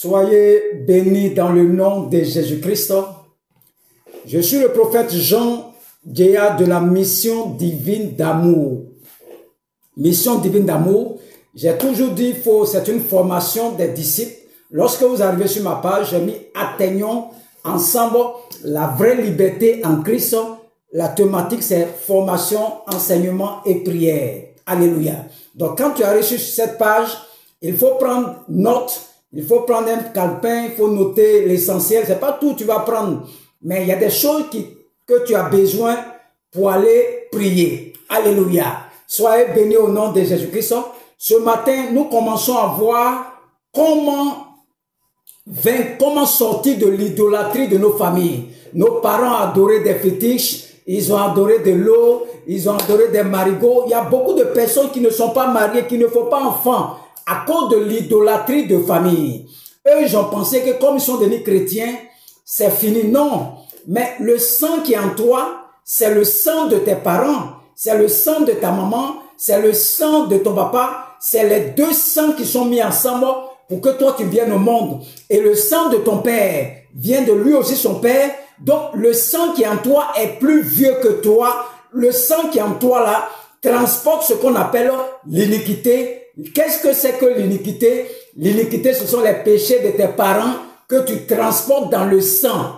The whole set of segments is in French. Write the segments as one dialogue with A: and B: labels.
A: Soyez bénis dans le nom de Jésus-Christ. Je suis le prophète Jean Djéa de la mission divine d'amour. Mission divine d'amour. J'ai toujours dit, c'est une formation des disciples. Lorsque vous arrivez sur ma page, j'ai mis atteignons ensemble la vraie liberté en Christ. La thématique, c'est formation, enseignement et prière. Alléluia. Donc, quand tu arrives sur cette page, il faut prendre note, il faut prendre un calepin, il faut noter l'essentiel. C'est pas tout que tu vas prendre, mais il y a des choses que tu as besoin pour aller prier. Alléluia. Soyez bénis au nom de Jésus-Christ. Ce matin, nous commençons à voir comment sortir de l'idolâtrie de nos familles. Nos parents adoraient des fétiches, ils ont adoré de l'eau, ils ont adoré des marigots. Il y a beaucoup de personnes qui ne sont pas mariées, qui ne font pas enfants à cause de l'idolâtrie de famille. Eux, ils ont pensé que comme ils sont devenus chrétiens, c'est fini. Non, mais le sang qui est en toi, c'est le sang de tes parents, c'est le sang de ta maman, c'est le sang de ton papa, c'est les deux sangs qui sont mis ensemble pour que toi tu viennes au monde. Et le sang de ton père vient de lui aussi son père. Donc le sang qui est en toi est plus vieux que toi. Le sang qui est en toi là transporte ce qu'on appelle l'iniquité. Qu'est-ce que c'est que l'iniquité? L'iniquité, ce sont les péchés de tes parents que tu transportes dans le sang.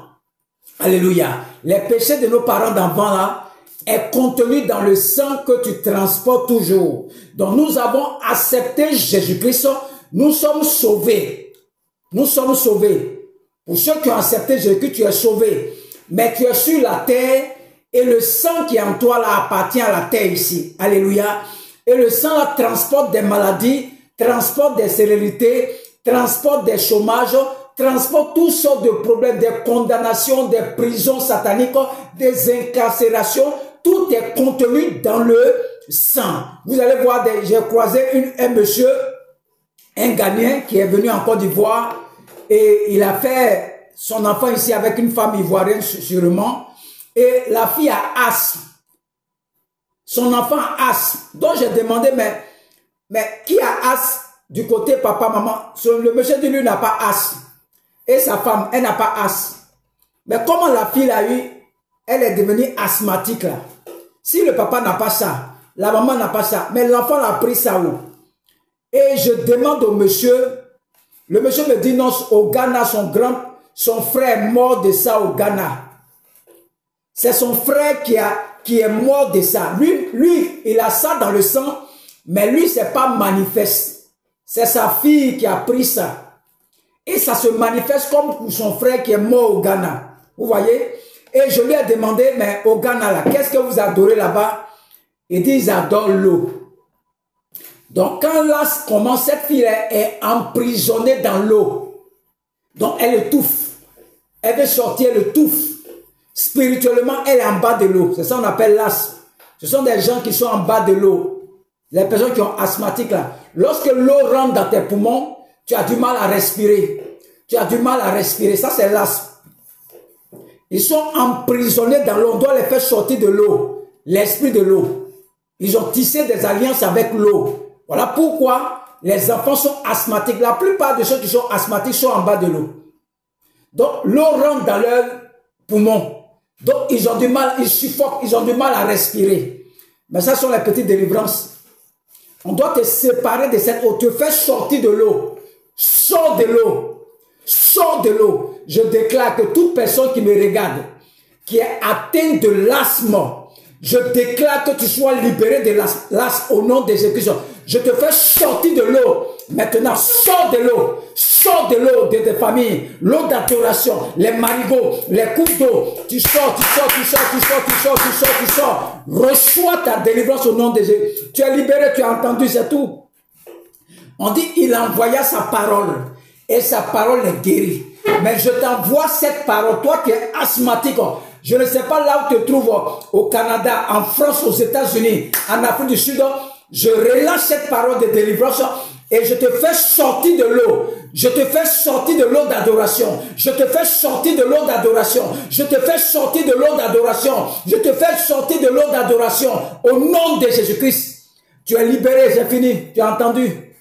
A: Alléluia. Les péchés de nos parents d'enfants là est contenu dans le sang que tu transportes toujours. Donc nous avons accepté Jésus-Christ. Nous sommes sauvés. Nous sommes sauvés. Pour ceux qui ont accepté Jésus, tu es sauvé. Mais tu es sur la terre et le sang qui est en toi là appartient à la terre ici. Alléluia. Et le sang là transporte des maladies, transporte des stérilités, transporte des chômages, transporte toutes sortes de problèmes, des condamnations, des prisons sataniques, des incarcérations. Tout est contenu dans le sang. Vous allez voir, j'ai croisé un monsieur, un Ghanéen qui est venu en Côte d'Ivoire et il a fait son enfant ici avec une femme ivoirienne sûrement et la fille a asthme. Son enfant a asthme. Donc j'ai demandé, mais qui a asthme du côté papa, maman? Le monsieur de lui n'a pas asthme. Et sa femme, elle n'a pas asthme. Mais comment la fille l'a eu? Elle est devenue asthmatique là. Si le papa n'a pas ça, la maman n'a pas ça, mais l'enfant a pris ça où? Et je demande au monsieur, le monsieur me dit non, au Ghana, son frère est mort de ça au Ghana. C'est son frère qui est mort de ça. Lui, il a ça dans le sang, mais lui, c'est pas manifeste. C'est sa fille qui a pris ça. Et ça se manifeste comme pour son frère qui est mort au Ghana. Vous voyez? Et je lui ai demandé, mais au Ghana, là, qu'est-ce que vous adorez là-bas? Il dit, ils adorent l'eau. Donc, quand là commence, cette fille est emprisonnée dans l'eau. Donc, elle étouffe. Elle veut sortir, elle étouffe. Spirituellement, elle est en bas de l'eau. C'est ça qu'on appelle l'asthme. Ce sont des gens qui sont en bas de l'eau. Les personnes qui ont asthmatique là. Lorsque l'eau rentre dans tes poumons, tu as du mal à respirer. Tu as du mal à respirer. Ça, c'est l'asthme. Ils sont emprisonnés dans l'eau. On doit les faire sortir de l'eau. L'esprit de l'eau. Ils ont tissé des alliances avec l'eau. Voilà pourquoi les enfants sont asthmatiques. La plupart de ceux qui sont asthmatiques sont en bas de l'eau. Donc, l'eau rentre dans leurs poumons. Donc, ils ont du mal, ils suffoquent, ils ont du mal à respirer. Mais ça sont les petites délivrances. On doit te séparer de cette eau. Te faire sortir de l'eau. Sors de l'eau. Sors de l'eau. Je déclare que toute personne qui me regarde, qui est atteinte de l'asthme, je déclare que tu sois libéré de l'asthme au nom de Jésus-Christ. Je te fais sortir de l'eau. Maintenant, sors de l'eau. Sors de l'eau de tes familles. L'eau d'adoration, les marigots, les coupes d'eau. Tu sors, tu sors, tu sors, tu sors, tu sors, tu sors, tu sors. Reçois ta délivrance au nom de Jésus. Tu es libéré, tu as entendu, c'est tout. On dit, il envoya sa parole. Et sa parole est guérie. Mais je t'envoie cette parole. Toi qui es asthmatique, je ne sais pas là où tu te trouves, au Canada, en France, aux États-Unis, en Afrique du Sud, je relâche cette parole de délivrance et je te fais sortir de l'eau. Je te fais sortir de l'eau d'adoration. Je te fais sortir de l'eau d'adoration. Je te fais sortir de l'eau d'adoration. Je te fais sortir de l'eau d'adoration. Au nom de Jésus-Christ. Tu es libéré, c'est fini. Tu as entendu?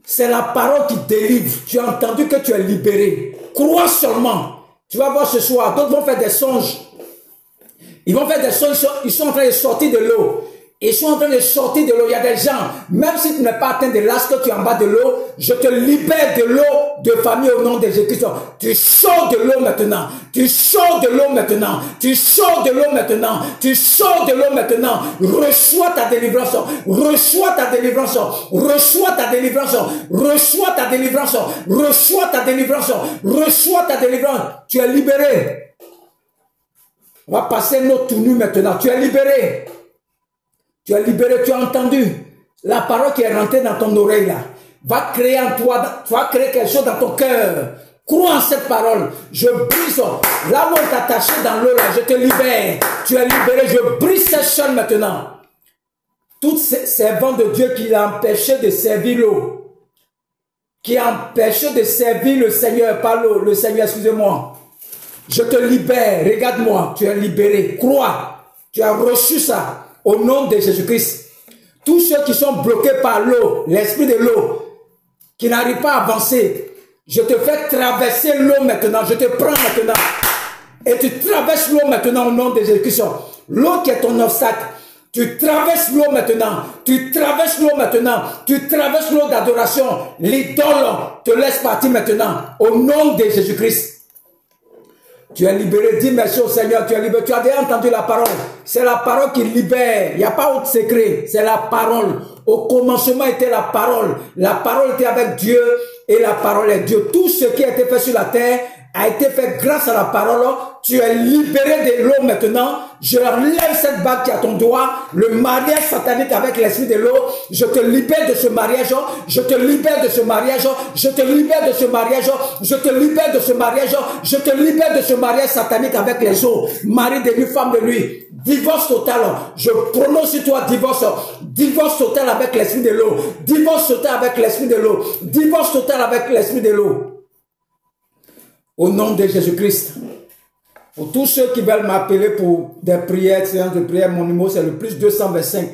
A: C'est la parole qui délivre. Tu as entendu que tu es libéré. Crois seulement. Tu vas voir ce soir, d'autres vont faire des songes. Ils vont faire des songes, ils sont en train de sortir de l'eau. Ils sont en train de sortir de l'eau. Il y a des gens, même si tu n'es pas atteint de l'âge que tu es en bas de l'eau, je te libère de l'eau de famille au nom de Jésus-Christ. Tu sors de l'eau maintenant. Tu sors de l'eau maintenant. Tu sors de l'eau maintenant. Tu sors de l'eau maintenant. Reçois ta délivrance. Reçois ta délivrance. Reçois ta délivrance. Reçois ta délivrance. Reçois ta délivrance. Reçois ta délivrance. Tu es libéré. On va passer notre tournure maintenant. Tu es libéré. Tu es libéré, tu as entendu la parole qui est rentrée dans ton oreille là. Va créer en toi, tu vas créer quelque chose dans ton cœur. Crois en cette parole. Je brise. Là où on est attaché dans l'eau là, je te libère. Tu es libéré, je brise cette chaîne maintenant. Toutes ces vents de Dieu qui l'empêchaient de servir l'eau. Qui empêchaient de servir le Seigneur, pas l'eau, le Seigneur, excusez-moi. Je te libère, regarde-moi, tu es libéré. Crois, tu as reçu ça. Au nom de Jésus-Christ, tous ceux qui sont bloqués par l'eau, l'esprit de l'eau, qui n'arrivent pas à avancer, je te fais traverser l'eau maintenant, je te prends maintenant, et tu traverses l'eau maintenant au nom de Jésus-Christ. L'eau qui est ton obstacle, tu traverses l'eau maintenant, tu traverses l'eau maintenant, tu traverses l'eau d'adoration, l'idole te laisse partir maintenant, au nom de Jésus-Christ. Tu es libéré, dis merci au Seigneur, tu es libéré, tu as déjà entendu la parole. C'est la parole qui libère, il n'y a pas autre secret, c'est la parole. Au commencement était la parole était avec Dieu et la parole est Dieu. Tout ce qui a été fait sur la terre a été fait grâce à la parole. Tu es libéré de l'eau maintenant. Je enlève cette bague qui est à ton doigt, le mariage satanique avec l'esprit de l'eau. Je te libère de ce mariage. Je te libère de ce mariage. Je te libère de ce mariage. Je te libère de ce mariage. Je te libère de ce mariage satanique avec les eaux. Mari de lui, femme de lui. Divorce total. Je prononce sur toi divorce. Divorce total avec l'esprit de l'eau. Divorce total avec l'esprit de l'eau. Divorce total avec l'esprit de l'eau. Au nom de Jésus-Christ. Pour tous ceux qui veulent m'appeler pour des prières, séances de prière, mon numéro c'est le plus 225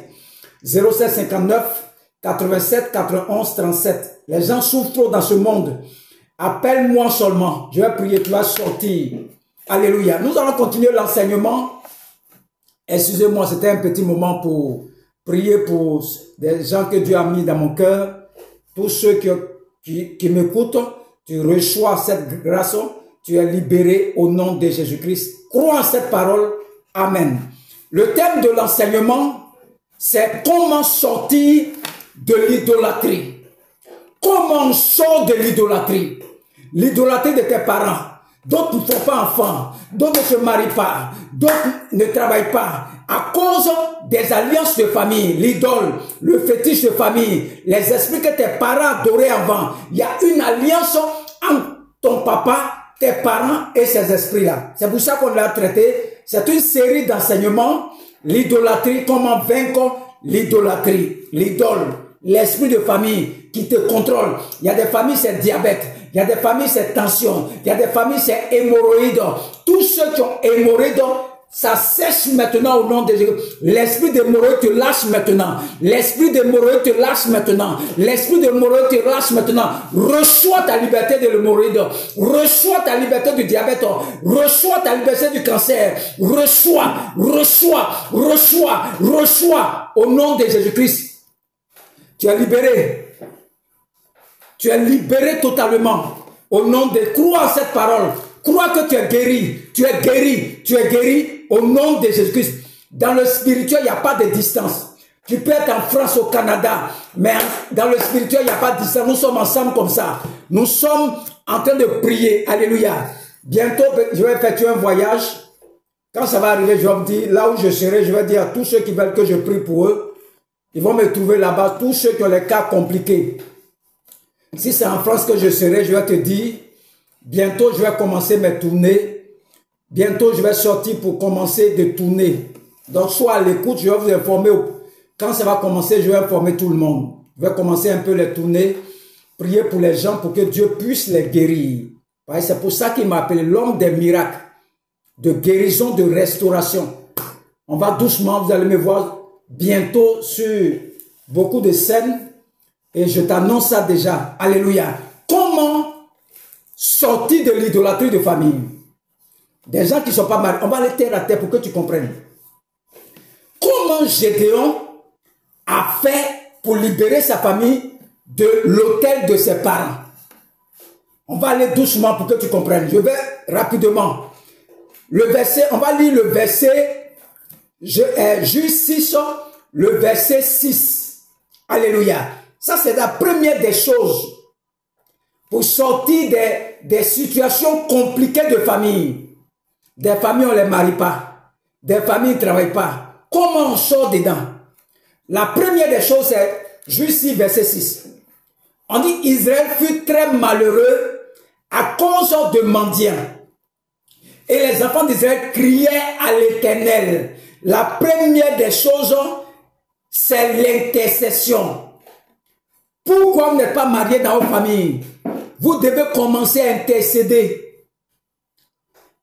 A: 0759 87 91 37. Les gens souffrent trop dans ce monde. Appelle-moi seulement. Je vais prier, tu vas sortir. Alléluia. Nous allons continuer l'enseignement. Excusez-moi, c'était un petit moment pour prier pour des gens que Dieu a mis dans mon cœur. Tous ceux qui m'écoutent, tu reçois cette grâce. Tu es libéré au nom de Jésus-Christ. Crois en cette parole. Amen. Le thème de l'enseignement, c'est comment sortir de l'idolâtrie. Comment on sort de l'idolâtrie? L'idolâtrie de tes parents. D'autres ne font pas enfants. D'autres ne se marient pas. D'autres ne travaillent pas. À cause des alliances de famille, l'idole, le fétiche de famille, les esprits que tes parents adoraient avant. Il y a une alliance entre ton papa, tes parents et ces esprits-là. C'est pour ça qu'on l'a traité. C'est une série d'enseignements. L'idolâtrie, comment vaincre l'idolâtrie, l'idole, l'esprit de famille qui te contrôle. Il y a des familles, c'est diabète. Il y a des familles, c'est tension. Il y a des familles, c'est hémorroïdes. Tous ceux qui ont hémorroïdes, ça cesse maintenant au nom de Jésus. L'esprit d'hémorroïde te lâche maintenant. L'esprit d'hémorroïde te lâche maintenant. L'esprit d'hémorroïde te lâche maintenant. Reçois ta liberté de l'hémorroïde. Reçois ta liberté du diabète. Reçois ta liberté du cancer. Reçois, reçois, reçois, reçois au nom de Jésus-Christ. Tu es libéré. Tu es libéré totalement. Au nom de... Crois en cette parole. Crois que tu es guéri. Tu es guéri. Tu es guéri au nom de Jésus-Christ. Dans le spirituel, il n'y a pas de distance. Tu peux être en France, au Canada, mais dans le spirituel, il n'y a pas de distance. Nous sommes ensemble comme ça. Nous sommes en train de prier. Alléluia. Bientôt, je vais effectuer un voyage. Quand ça va arriver, je vais vous dire, là où je serai, je vais dire à tous ceux qui veulent que je prie pour eux, ils vont me trouver là-bas, tous ceux qui ont les cas compliqués. Si c'est en France que je serai, je vais te dire, bientôt je vais commencer mes tournées. Bientôt je vais sortir pour commencer de tourner. Donc sois à l'écoute, je vais vous informer. Quand ça va commencer, je vais informer tout le monde. Je vais commencer un peu les tournées. Prier pour les gens pour que Dieu puisse les guérir. C'est pour ça qu'il m'a appelé l'homme des miracles. De guérison, de restauration. On va doucement, vous allez me voir bientôt sur beaucoup de scènes. Et je t'annonce ça déjà. Alléluia. Comment sortir de l'idolâtrie de famille? Des gens qui ne sont pas mariés. On va les terre à terre pour que tu comprennes. Comment Gédéon a fait pour libérer sa famille de l'autel de ses parents? On va aller doucement pour que tu comprennes. Je vais rapidement. Le verset, on va lire le verset, Juge 6, le verset 6. Alléluia. Ça, c'est la première des choses pour sortir des situations compliquées de famille. Des familles, on ne les marie pas. Des familles ne travaillent pas. Comment on sort dedans? La première des choses, c'est Juge 6, verset 6. On dit Israël fut très malheureux à cause de mendiants. Et les enfants d'Israël criaient à l'Éternel. La première des choses, c'est l'intercession. Pourquoi vous n'êtes pas marié dans votre famille? Vous devez commencer à intercéder.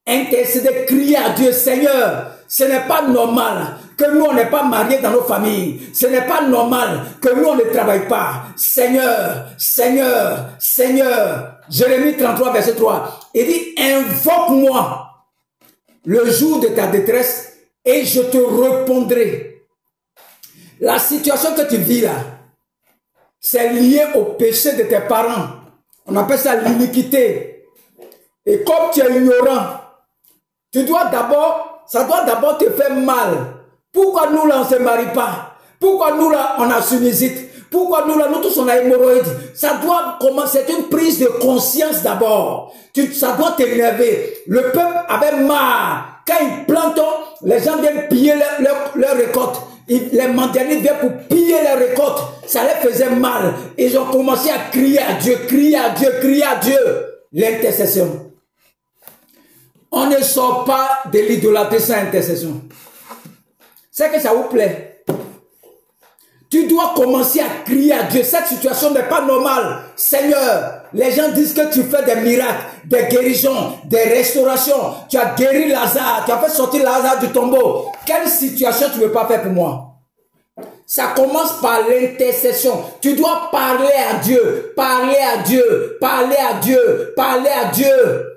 A: Intercéder, crier à Dieu, Seigneur, ce n'est pas normal que nous, on n'est pas mariés dans nos familles. Ce n'est pas normal que nous, on ne travaille pas. Seigneur, Seigneur, Seigneur. Jérémie 33, verset 3. Il dit, invoque-moi le jour de ta détresse et je te répondrai. La situation que tu vis là, c'est lié au péché de tes parents. On appelle ça l'iniquité. Et comme tu es ignorant, tu dois d'abord, ça doit d'abord te faire mal. Pourquoi nous là on ne se marie pas? Pourquoi nous là on a sinusite? Pourquoi nous là nous tous on a hémorroïdes? Ça doit commencer, c'est une prise de conscience d'abord. Ça doit t'énerver. Le peuple avait marre. Quand ils plantent, les gens viennent piller leur récolte. Les mendiants viennent pour piller les récoltes. Ça les faisait mal. Ils ont commencé à crier à Dieu, crier à Dieu, crier à Dieu. L'intercession. On ne sort pas de l'idolâtrie sans intercession. C'est que ça vous plaît. Tu dois commencer à crier à Dieu. Cette situation n'est pas normale. Seigneur, les gens disent que tu fais des miracles, des guérisons, des restaurations. Tu as guéri Lazare, tu as fait sortir Lazare du tombeau. Quelle situation tu ne veux pas faire pour moi? Ça commence par l'intercession. Tu dois parler à Dieu, parler à Dieu, parler à Dieu, parler à Dieu.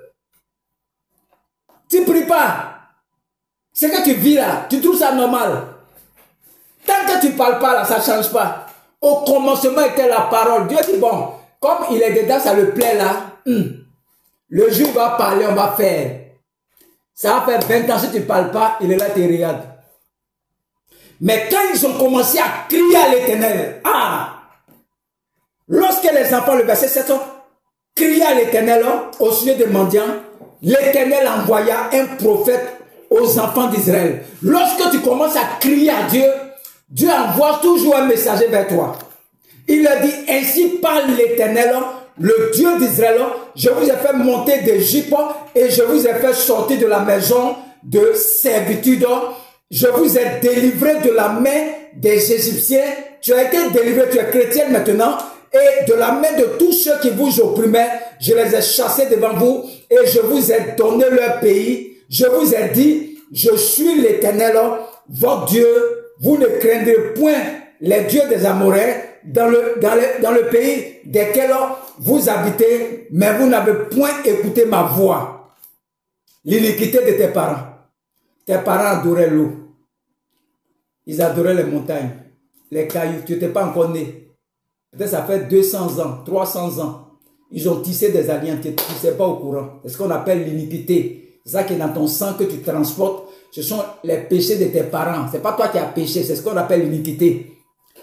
A: Tu ne pries pas. Ce que tu vis là, tu trouves ça normal. Tant que tu ne parles pas là, ça ne change pas. Au commencement était la parole. Dieu dit bon, comme il est dedans, ça le plaît là. Le jour va parler, on va faire. Ça va faire 20 ans si tu ne parles pas, il est là, tu regardes. Mais quand ils ont commencé à crier à l'Éternel, lorsque les enfants, le verset 7, criaient à l'Éternel au sujet des mendiants, l'Éternel envoya un prophète aux enfants d'Israël. Lorsque tu commences à crier à Dieu, Dieu envoie toujours un messager vers toi. Il leur dit, ainsi parle l'Éternel, le Dieu d'Israël, je vous ai fait monter d'Égypte et je vous ai fait sortir de la maison de servitude. Je vous ai délivré de la main des Égyptiens. Tu as été délivré, tu es chrétien maintenant. Et de la main de tous ceux qui vous opprimaient, je les ai chassés devant vous et je vous ai donné leur pays. Je vous ai dit, je suis l'Éternel, votre Dieu. Vous ne craindrez point les dieux des Amoréens dans le pays desquels vous habitez, mais vous n'avez point écouté ma voix. L'iniquité de tes parents. Tes parents adoraient l'eau. Ils adoraient les montagnes, les cailloux. Tu n'étais pas encore né. Peut-être ça fait 200 ans, 300 ans. Ils ont tissé des alliances. Tu ne sais pas au courant. C'est ce qu'on appelle l'iniquité. C'est ça qui est dans ton sang que tu transportes. Ce sont les péchés de tes parents. Ce n'est pas toi qui as péché. C'est ce qu'on appelle l'iniquité.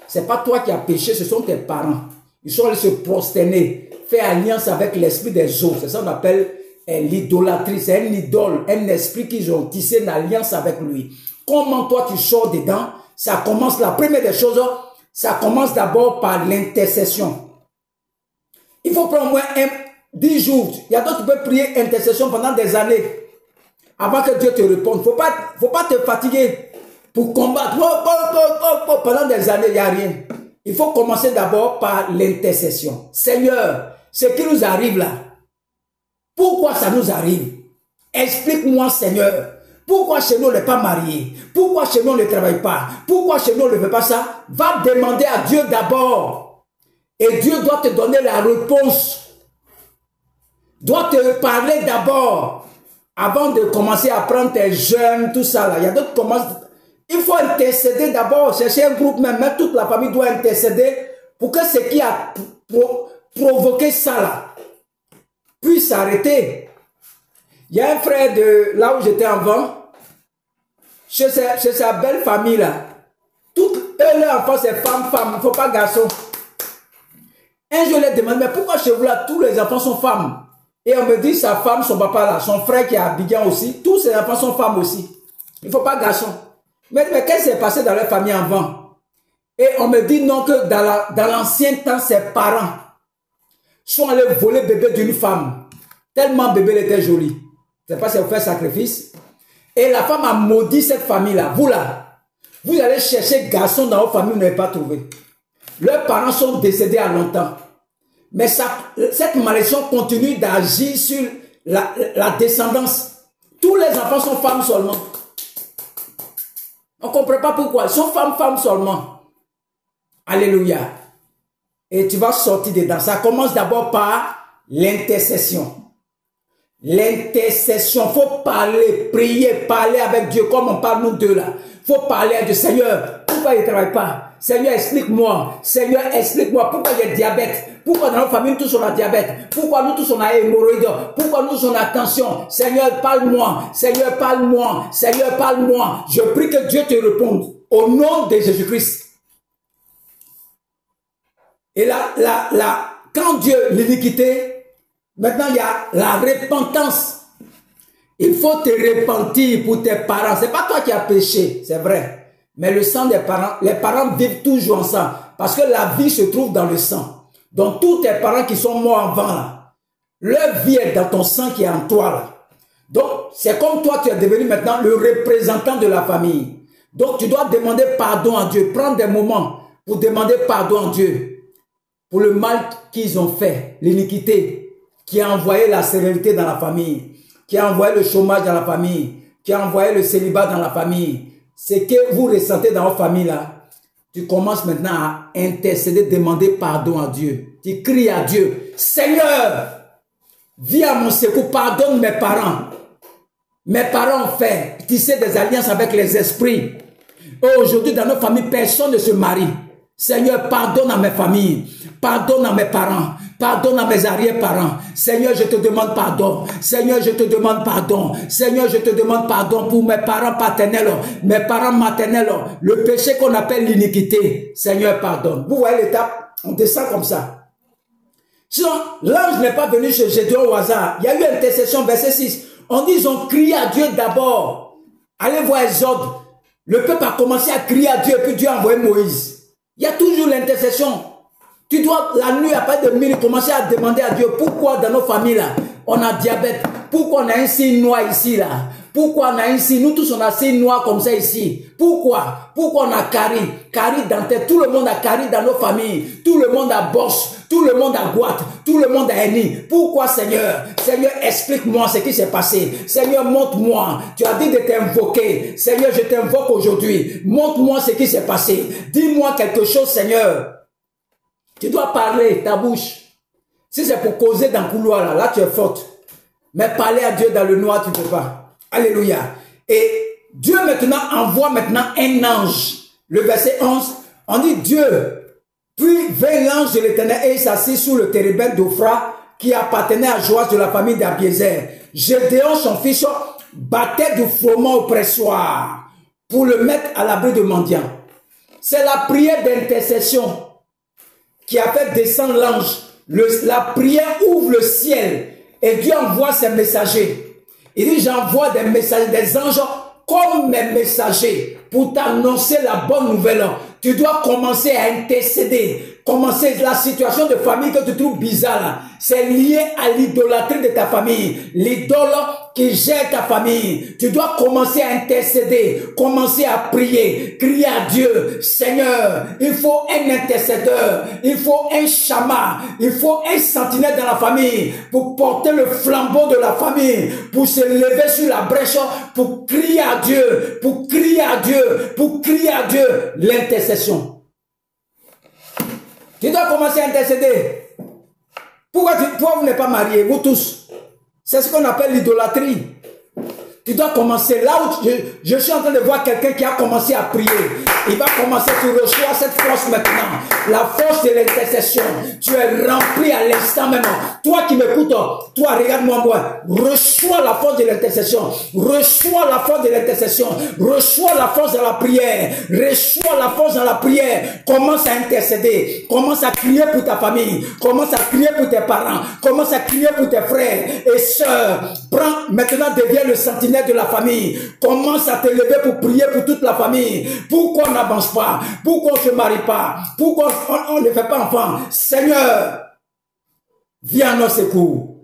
A: Ce n'est pas toi qui as péché. Ce sont tes parents. Ils sont allés se prosterner. Faire alliance avec l'esprit des eaux. C'est ça qu'on appelle l'idolâtrie. C'est un idole. Un esprit qu'ils ont tissé une alliance avec lui. Comment toi tu sors dedans? Ça commence, la première des choses, ça commence d'abord par l'intercession. Il faut prendre au moins 10 jours. Il y a d'autres qui peuvent prier intercession pendant des années avant que Dieu te réponde. Faut pas te fatiguer pour combattre. Pendant des années, il n'y a rien. Il faut commencer d'abord par l'intercession. Seigneur, ce qui nous arrive là, pourquoi ça nous arrive? Explique-moi, Seigneur. Pourquoi chez nous on n'est pas marié? Pourquoi chez nous on ne travaille pas? Pourquoi chez nous on ne fait pas ça? Va demander à Dieu d'abord. Et Dieu doit te donner la réponse. Doit te parler d'abord. Avant de commencer à prendre tes jeûnes, tout ça là. Il y a d'autres qui commencent. Il faut intercéder d'abord. Chercher un groupe même. Même toute la famille doit intercéder pour que ce qui a provoqué ça là puisse s'arrêter. Il y a un frère de là où j'étais avant. Chez sa belle famille là. Toutes leurs enfants c'est femme. Il ne faut pas garçon. Un jour, je leur demande, mais pourquoi chez vous là, tous les enfants sont femmes? Et on me dit, sa femme, son papa là, son frère qui est à Abidjan aussi, tous ses enfants sont femmes aussi. Il ne faut pas garçon. Mais qu'est-ce qui s'est passé dans leur famille avant? Et on me dit non, que dans l'ancien temps, ses parents sont allés voler bébé d'une femme. Tellement bébé était joli. C'est pas si vous faites sacrifice. Et la femme a maudit cette famille-là. Vous là, vous allez chercher garçon dans votre famille, vous n'avez pas trouvé. Leurs parents sont décédés à longtemps. Mais cette malédiction continue d'agir sur la descendance. Tous les enfants sont femmes seulement. On ne comprend pas pourquoi. Ils sont femmes seulement. Alléluia. Et tu vas sortir dedans. Ça commence d'abord par l'intercession. L'intercession. Il faut parler, prier, parler avec Dieu comme on parle nous deux là. Il faut parler à Dieu. Seigneur, pourquoi il ne travaille pas? Seigneur, explique-moi. Seigneur, explique-moi pourquoi il y a diabète. Pourquoi dans notre famille, tous on a diabète? Pourquoi nous tous on a hémorroïdes? Pourquoi nous tous on a tension? Seigneur, parle-moi. Seigneur, parle-moi. Seigneur, parle-moi. Je prie que Dieu te réponde. Au nom de Jésus-Christ. Et là, quand Dieu, l'iniquité, maintenant il y a la repentance. Il faut te repentir pour tes parents. Ce n'est pas toi qui as péché, c'est vrai. Mais le sang des parents, les parents vivent toujours ensemble. Parce que la vie se trouve dans le sang. Donc tous tes parents qui sont morts avant là, leur vie est dans ton sang qui est en toi là. Donc c'est comme toi tu es devenu maintenant le représentant de la famille. Donc tu dois demander pardon à Dieu. Prendre des moments pour demander pardon à Dieu. Pour le mal qu'ils ont fait, l'iniquité, qui a envoyé la sévérité dans la famille, qui a envoyé le chômage dans la famille, qui a envoyé le célibat dans la famille. Ce que vous ressentez dans votre famille là, tu commences maintenant à intercéder, demander pardon à Dieu. Tu cries à Dieu, Seigneur, viens à mon secours, pardonne mes parents. Mes parents ont fait tisser des alliances avec les esprits. Aujourd'hui, dans nos familles, personne ne se marie. Seigneur, pardonne à mes familles, pardonne à mes parents, pardonne à mes arrière-parents. Seigneur, je te demande pardon. Seigneur, je te demande pardon. Seigneur, je te demande pardon pour mes parents paternels, mes parents maternels, le péché qu'on appelle l'iniquité. Seigneur, pardonne. Vous voyez l'étape? On descend comme ça. Sinon, l'ange n'est pas venu chez Gédéon au hasard. Il y a eu intercession, verset 6. On dit, ils ont crié à Dieu d'abord. Allez voir Exode. Le peuple a commencé à crier à Dieu, et puis Dieu a envoyé Moïse. Il y a toujours l'intercession. Tu dois, la nuit, après de minuit, commencer à demander à Dieu pourquoi dans nos familles, là, on a diabète. Pourquoi on a un signe noir ici, là. Pourquoi on a un signe, nous tous on a un signe noir comme ça ici. Pourquoi? Pourquoi on a carie dentaire. Tout le monde a carie dans nos familles. Tout le monde a bosse. Tout le monde a goitre. Tout le monde a hernie. Pourquoi, Seigneur? Seigneur, explique-moi ce qui s'est passé. Seigneur, montre-moi. Tu as dit de t'invoquer. Seigneur, je t'invoque aujourd'hui. Montre-moi ce qui s'est passé. Dis-moi quelque chose, Seigneur. Tu dois parler, ta bouche. Si c'est pour causer dans le couloir, là tu es faute. Mais parler à Dieu dans le noir, tu ne peux pas. Alléluia. Et Dieu maintenant envoie maintenant un ange. Le verset 11, on dit Dieu. Puis vint l'ange de l'Éternel et il s'assit sous le térébinthe d'Ophra qui appartenait à Joas de la famille d'Abiézer. Gédéon, son fils, battait du froment au pressoir pour le mettre à l'abri de mendiants. C'est la prière d'intercession qui a fait descendre l'ange. La prière ouvre le ciel et Dieu envoie ses messagers. Il dit, j'envoie des messagers, des anges comme mes messagers pour t'annoncer la bonne nouvelle. Tu dois commencer à intercéder. Commencer la situation de famille que tu trouves bizarre. C'est lié à l'idolâtrie de ta famille. L'idole qui gère ta famille. Tu dois commencer à intercéder. Commencer à prier. Crier à Dieu. Seigneur, il faut un intercesseur. Il faut un chaman. Il faut un sentinelle dans la famille. Pour porter le flambeau de la famille. Pour se lever sur la brèche. Pour crier à Dieu. Pour crier à Dieu. Pour crier à Dieu. L'intercession. Tu dois commencer à intercéder. Pourquoi vous n'êtes pas mariés, vous tous? C'est ce qu'on appelle l'idolâtrie. Tu dois commencer là où je suis en train de voir quelqu'un qui a commencé à prier. Il va commencer, tu reçois cette force maintenant. La force de l'intercession. Tu es rempli à l'instant même. Toi qui m'écoutes, toi regarde-moi moi. Reçois la force de l'intercession. Reçois la force de l'intercession. Reçois la force de la prière. Reçois la force de la prière. Commence à intercéder. Commence à crier pour ta famille. Commence à crier pour tes parents. Commence à crier pour tes frères et sœurs. Prends, maintenant deviens le sentinelle de la famille. Commence à te lever pour prier pour toute la famille. Pourquoi on n'avance pas? Pourquoi on ne se marie pas? Pourquoi on ne fait pas enfant? Seigneur, viens à nos secours.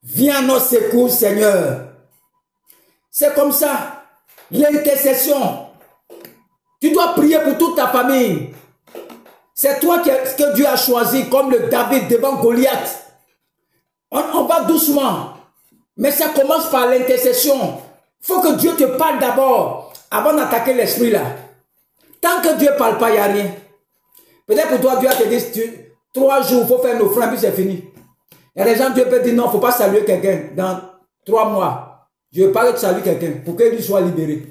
A: Viens à nos secours, Seigneur. C'est comme ça. L'intercession. Tu dois prier pour toute ta famille. C'est toi que Dieu a choisi comme le David devant Goliath. On va doucement. Mais ça commence par l'intercession. Il faut que Dieu te parle d'abord avant d'attaquer l'esprit là. Tant que Dieu ne parle pas, il n'y a rien. Peut-être pour toi, Dieu te dit 3 jours, il faut faire nos freins, puis c'est fini. Il y a des gens, Dieu peut dire non, il ne faut pas saluer quelqu'un dans 3 mois. Je veux pas que tu salues quelqu'un pour qu'il soit libéré.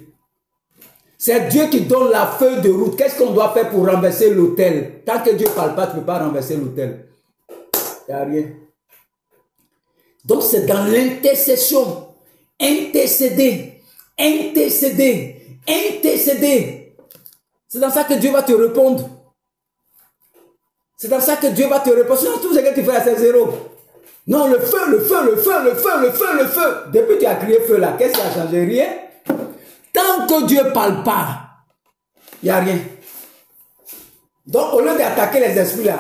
A: C'est Dieu qui donne la feuille de route. Qu'est-ce qu'on doit faire pour renverser l'autel? Tant que Dieu ne parle pas, tu ne peux pas renverser l'autel. Il n'y a rien. Donc c'est dans l'intercession. Intercéder. Intercéder. Intercéder. C'est dans ça que Dieu va te répondre. C'est dans ça que Dieu va te répondre. Sinon tout ce que tu fais, c'est zéro. Non, le feu, le feu, le feu, le feu, le feu, le feu. Depuis que tu as crié feu là, qu'est-ce qui a changé? Rien. Tant que Dieu ne parle pas, il n'y a rien. Donc au lieu d'attaquer les esprits là,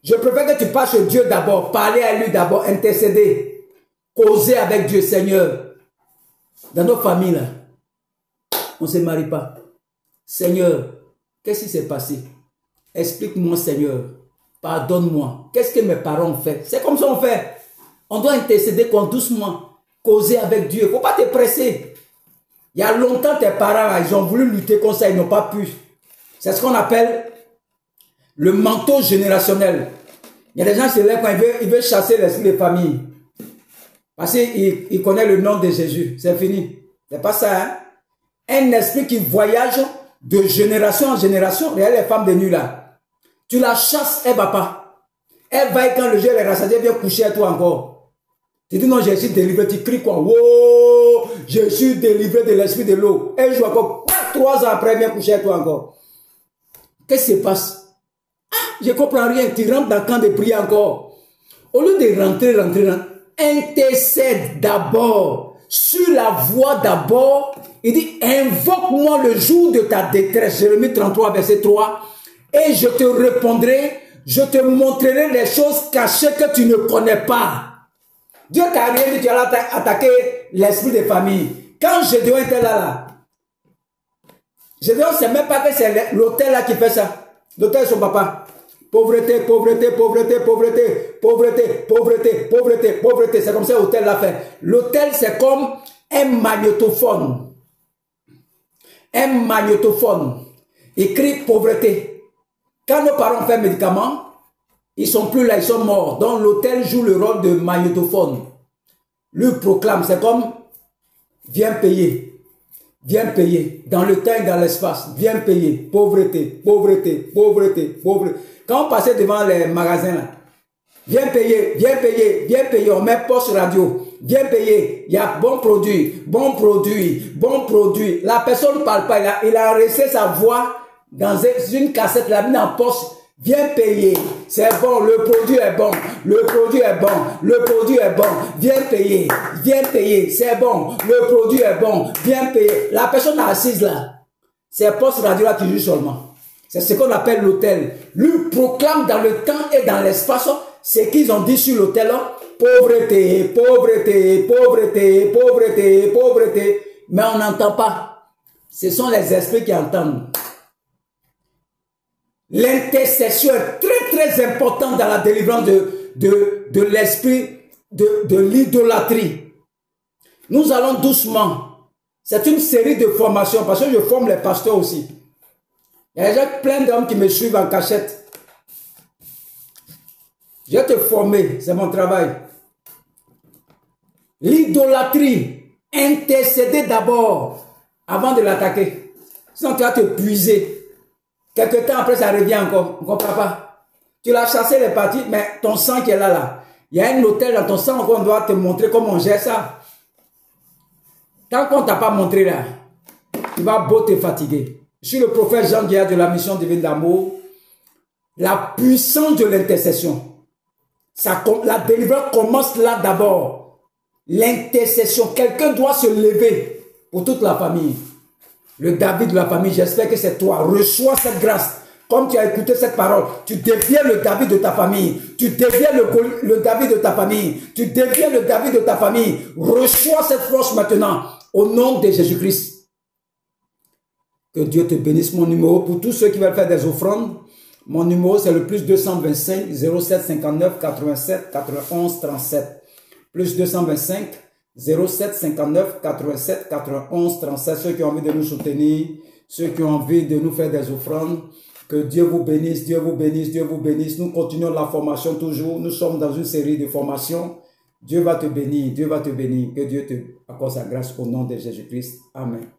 A: je préfère que tu passes chez Dieu d'abord, parler à lui d'abord, intercéder, causer avec Dieu, Seigneur. Dans nos familles, là, on ne se marie pas. Seigneur, qu'est-ce qui s'est passé? Explique-moi, Seigneur. Pardonne-moi. Qu'est-ce que mes parents ont fait? C'est comme ça on fait. On doit intercéder doucement, causer avec Dieu. Il ne faut pas te presser. Il y a longtemps, tes parents, là, ils ont voulu lutter contre ça, ils n'ont pas pu. C'est ce qu'on appelle le manteau générationnel. Il y a des gens qui se lèvent quand ils veulent chasser l'esprit des familles. Parce qu'ils connaissent le nom de Jésus. C'est fini. C'est pas ça, hein? Un esprit qui voyage de génération en génération. Regarde les femmes de nuit là. Tu la chasses, elle ne va pas. Elle va et quand le jour est rassasié, elle vient coucher à toi encore. Tu dis non, je suis délivré. Tu cries quoi? Wow, je suis délivré de l'esprit de l'eau. Elle joue encore. 3 ans après, elle vient coucher à toi encore. Qu'est-ce qui se passe? Je ne comprends rien. Tu rentres dans le camp de prière encore. Au lieu de rentrer, intercède d'abord. Sur la voie d'abord. Il dit, invoque-moi le jour de ta détresse. Jérémie 33, verset 3. Et je te répondrai, je te montrerai les choses cachées que tu ne connais pas. Dieu t'a rien dit, tu as attaqué l'esprit des familles. Quand Gédéon était là, Gédéon ne sait même pas que c'est l'autel là qui fait ça. L'autel de son papa. Pauvreté, pauvreté, pauvreté, pauvreté, pauvreté, pauvreté, pauvreté, pauvreté. C'est comme ça l'autel l'a fait. L'autel, c'est comme un magnétophone. Un magnétophone. Il crie pauvreté. Quand nos parents font médicaments, ils ne sont plus là, ils sont morts. Donc l'autel joue le rôle de magnétophone. Lui proclame, c'est comme viens payer. Viens payer. Dans le temps et dans l'espace. Viens payer. Pauvreté, pauvreté, pauvreté, pauvreté. Quand on passait devant les magasins, là, viens payer, viens payer, viens payer. On met poste radio. Viens payer. Il y a bon produit, bon produit, bon produit. La personne ne parle pas. Il a resté sa voix dans une cassette, il a mis en poste. Viens payer. C'est bon. Le produit est bon. Le produit est bon. Le produit est bon. Viens payer. Viens payer. C'est bon. Le produit est bon. Viens payer. La personne assise là, c'est poste radio là qui joue seulement. C'est ce qu'on appelle l'autel. Lui proclame dans le temps et dans l'espace ce qu'ils ont dit sur l'autel. Pauvreté, pauvreté, pauvreté, pauvreté, pauvreté. Mais on n'entend pas. Ce sont les esprits qui entendent. L'intercession est très très importante dans la délivrance de l'esprit de l'idolâtrie. Nous allons doucement. C'est une série de formations parce que je forme les pasteurs aussi. Il y a déjà plein d'hommes qui me suivent en cachette. Je vais te former, c'est mon travail. L'idolâtrie, intercéder d'abord avant de l'attaquer. Sinon tu vas te puiser. Quelque temps après, ça revient encore. On ne comprend pas. Tu l'as chassé, les parties, mais ton sang qui est là. Il y a un hôtel dans ton sang qu'on doit te montrer comment on gère ça. Tant qu'on ne t'a pas montré là, tu vas beau te fatiguer. Je suis le prophète Jean Guillard de la mission divine d'amour. La puissance de l'intercession. La délivrance commence là d'abord. L'intercession. Quelqu'un doit se lever pour toute la famille. Le David de la famille, j'espère que c'est toi. Reçois cette grâce. Comme tu as écouté cette parole, tu deviens le David de ta famille. Tu deviens le David de ta famille. Tu deviens le David de ta famille. Reçois cette force maintenant. Au nom de Jésus-Christ. Que Dieu te bénisse. Mon numéro, pour tous ceux qui veulent faire des offrandes, mon numéro c'est le plus 225 07 59 87 91 37. Plus 225 07 59 87 91 37. Ceux qui ont envie de nous soutenir, ceux qui ont envie de nous faire des offrandes, que Dieu vous bénisse, Dieu vous bénisse, Dieu vous bénisse. Nous continuons la formation toujours. Nous sommes dans une série de formations. Dieu va te bénir, Dieu va te bénir. Que Dieu te accorde sa grâce au nom de Jésus-Christ. Amen.